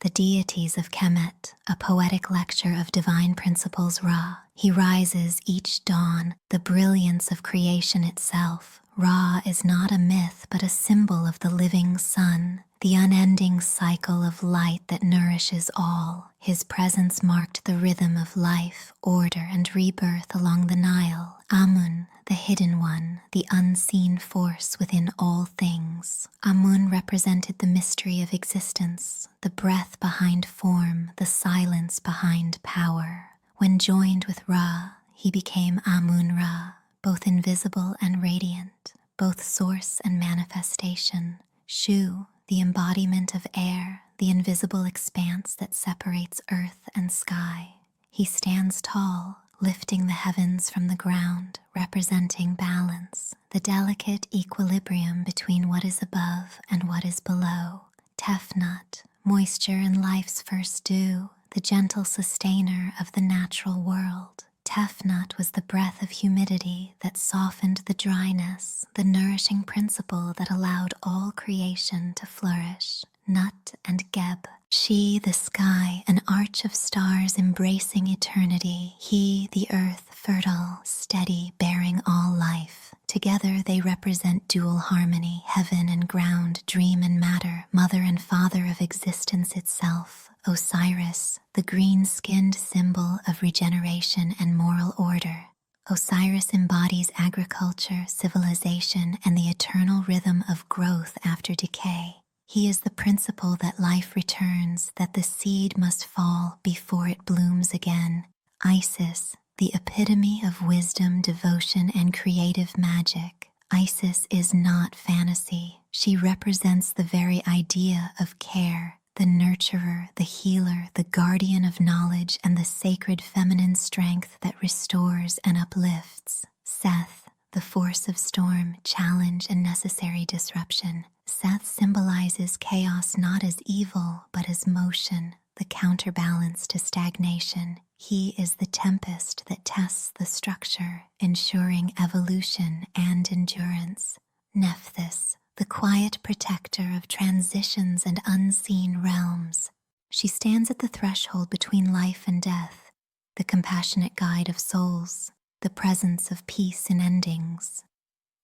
The Deities of Kemet, a poetic lecture of divine principles Ra. He rises each dawn, the brilliance of creation itself. Ra is not a myth but a symbol of the living sun, the unending cycle of light that nourishes all. His presence marked the rhythm of life, order, and rebirth along the Nile. Amun, the hidden one, the unseen force within all things. Amun represented the mystery of existence, the breath behind form, the silence behind power. When joined with Ra, he became Amun-Ra, both invisible and radiant, both source and manifestation. Shu, the embodiment of air, the invisible expanse that separates earth and sky. He stands tall, lifting the heavens from the ground, representing balance, the delicate equilibrium between what is above and what is below. Tefnut, moisture and life's first dew, the gentle sustainer of the natural world. Tefnut was the breath of humidity that softened the dryness, the nourishing principle that allowed all creation to flourish. Nut and Geb, she the sky, an arch of stars embracing eternity. He the earth, fertile, steady, bearing all life. Together they represent dual harmony, heaven and ground, dream and matter, mother and father of existence itself. Osiris, the green-skinned symbol of regeneration and moral order. Osiris embodies agriculture, civilization, and the eternal rhythm of growth after decay. He is the principle that life returns, that the seed must fall before it blooms again. Isis, the epitome of wisdom, devotion, and creative magic. Isis is not fantasy. She represents the very idea of care, the nurturer, the healer, the guardian of knowledge, and the sacred feminine strength that restores and uplifts. Seth, the force of storm, challenge, and necessary disruption. Seth symbolizes chaos not as evil, but as motion, the counterbalance to stagnation. He is the tempest that tests the structure, ensuring evolution and endurance. Nephthys, the quiet protector of transitions and unseen realms. She stands at the threshold between life and death, the compassionate guide of souls, the presence of peace in endings.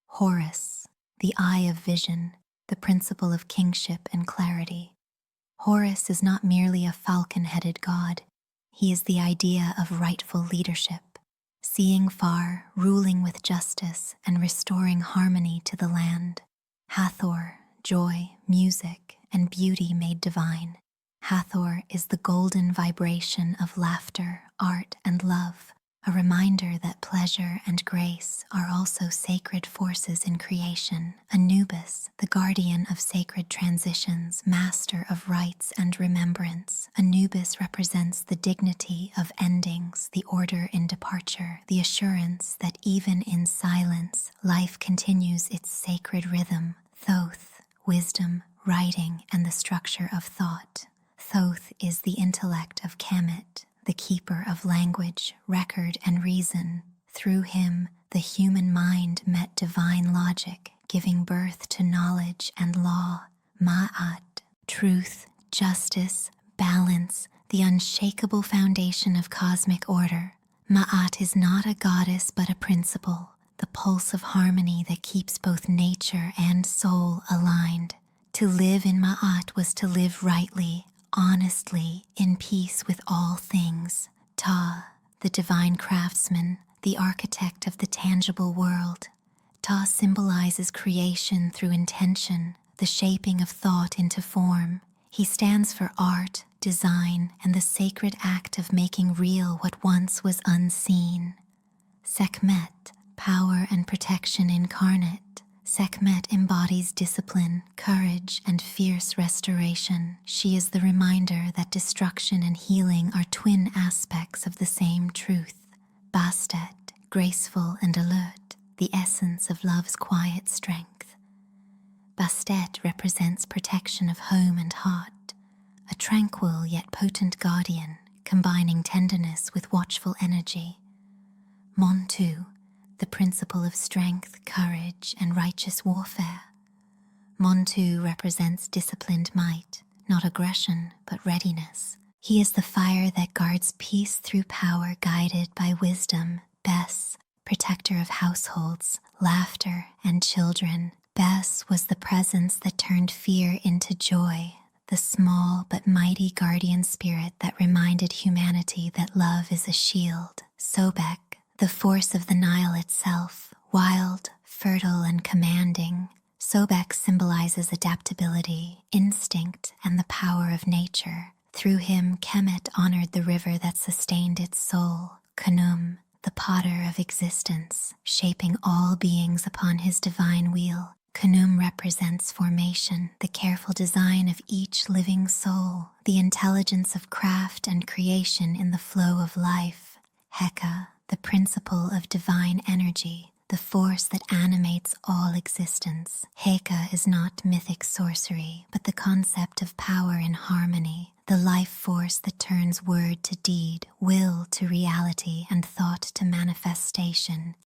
Horus, the eye of vision, the principle of kingship and clarity. Horus is not merely a falcon-headed god. He is the idea of rightful leadership, seeing far, ruling with justice, and restoring harmony to the land. Hathor, joy, music, and beauty made divine. Hathor is the golden vibration of laughter, art, and love, a reminder that pleasure and grace are also sacred forces in creation. Anubis, the guardian of sacred transitions, master of rites and remembrance. Anubis represents the dignity of endings, the order in departure, the assurance that even in silence, life continues its sacred rhythm. Thoth, wisdom, writing, and the structure of thought. Thoth is the intellect of Kemet, the keeper of language, record, and reason. Through him, the human mind met divine logic, giving birth to knowledge and law. Ma'at, truth, justice, balance, the unshakable foundation of cosmic order. Ma'at is not a goddess but a principle, the pulse of harmony that keeps both nature and soul aligned. To live in Ma'at was to live rightly, honestly, in peace with all things. Ta, the divine craftsman, the architect of the tangible world. Ta symbolizes creation through intention, the shaping of thought into form. He stands for art, design, and the sacred act of making real what once was unseen. Sekhmet, power and protection incarnate. Sekhmet embodies discipline, courage, and fierce restoration. She is the reminder that destruction and healing are twin aspects of the same truth. Bastet, graceful and alert, the essence of love's quiet strength. Bastet represents protection of home and heart, a tranquil yet potent guardian, combining tenderness with watchful energy. Montu, the principle of strength, courage, and righteous warfare. Montu represents disciplined might, not aggression, but readiness. He is the fire that guards peace through power, guided by wisdom. Bes, protector of households, laughter, and children. Bes was the presence that turned fear into joy, the small but mighty guardian spirit that reminded humanity that love is a shield. Sobek, the force of the Nile itself, wild, fertile, and commanding. Sobek symbolizes adaptability, instinct, and the power of nature. Through him, Kemet honored the river that sustained its soul. Khnum, the potter of existence, shaping all beings upon his divine wheel. Khnum represents formation, the careful design of each living soul, the intelligence of craft and creation in the flow of life. Heka, the principle of divine energy, the force that animates all existence. Heka is not mythic sorcery, but the concept of power in harmony, the life force that turns word to deed, will to reality, and thought to manifestation.